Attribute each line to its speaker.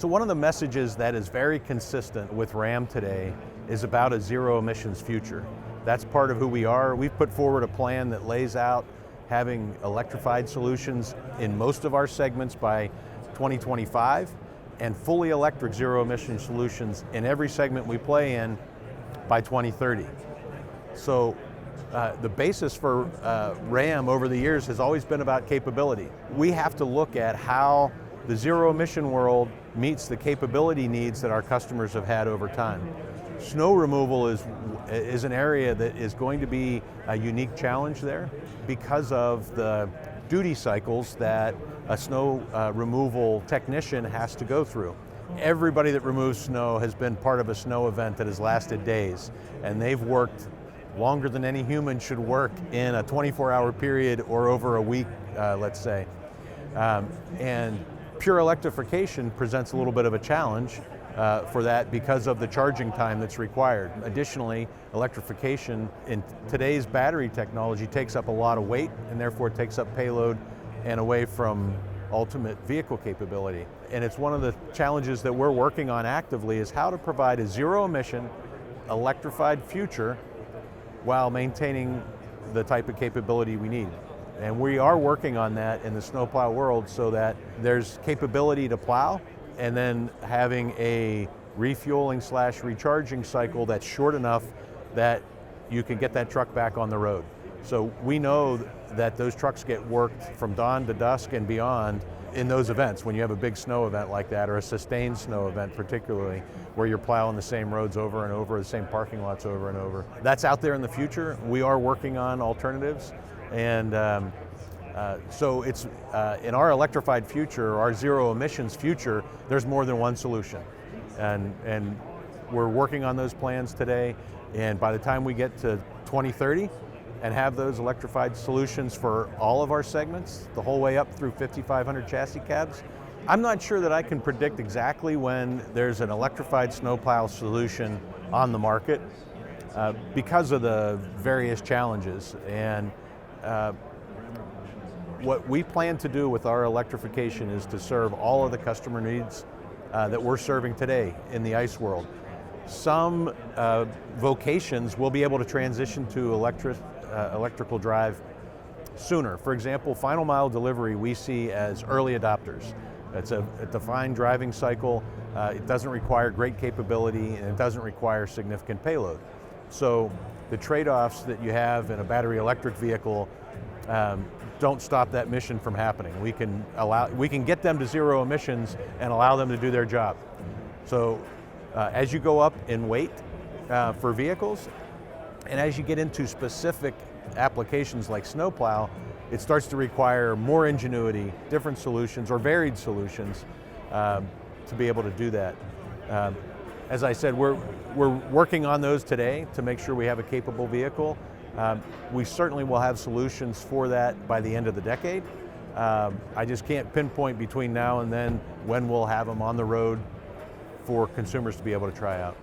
Speaker 1: So one of the messages that is very consistent with Ram today is about a zero emissions future. That's part of who we are. We've put forward a plan that lays out having electrified solutions in most of our segments by 2025 and fully electric zero emission solutions in every segment we play in by 2030. So the basis for Ram over the years has always been about capability. We have to look at how the zero emission world meets the capability needs that our customers have had over time. Snow removal is an area that is going to be a unique challenge there because of the duty cycles that a snow removal technician has to go through. Everybody that removes snow has been part of a snow event that has lasted days, and they've worked longer than any human should work in a 24-hour period or over a week, let's say. And pure electrification presents a little bit of a challenge for that because of the charging time that's required. Additionally, electrification in today's battery technology takes up a lot of weight and therefore takes up payload and away from ultimate vehicle capability. And it's one of the challenges that we're working on actively is how to provide a zero emission electrified future while maintaining the type of capability we need. And we are working on that in the snowplow world so that there's capability to plow and then having a refueling / recharging cycle that's short enough that you can get that truck back on the road. So we know that those trucks get worked from dawn to dusk and beyond in those events, when you have a big snow event like that, or a sustained snow event particularly, where you're plowing the same roads over and over, the same parking lots over and over. That's out there in the future. We are working on alternatives, and so it's in our electrified future, our zero emissions future, there's more than one solution. And we're working on those plans today, and by the time we get to 2030 and have those electrified solutions for all of our segments, the whole way up through 5,500 chassis cabs, I'm not sure that I can predict exactly when there's an electrified snowplow solution on the market because of the various challenges. And what we plan to do with our electrification is to serve all of the customer needs that we're serving today in the ICE world. Some vocations will be able to transition to electrical drive sooner. For example, final mile delivery we see as early adopters. It's a defined driving cycle. It doesn't require great capability, and it doesn't require significant payload. So the trade-offs that you have in a battery electric vehicle don't stop that mission from happening. We can get them to zero emissions and allow them to do their job. So as you go up in weight for vehicles, and as you get into specific applications like snowplow, it starts to require more ingenuity, different solutions, or varied solutions to be able to do that. As I said, we're working on those today to make sure we have a capable vehicle. We certainly will have solutions for that by the end of the decade. I just can't pinpoint between now and then when we'll have them on the road for consumers to be able to try out.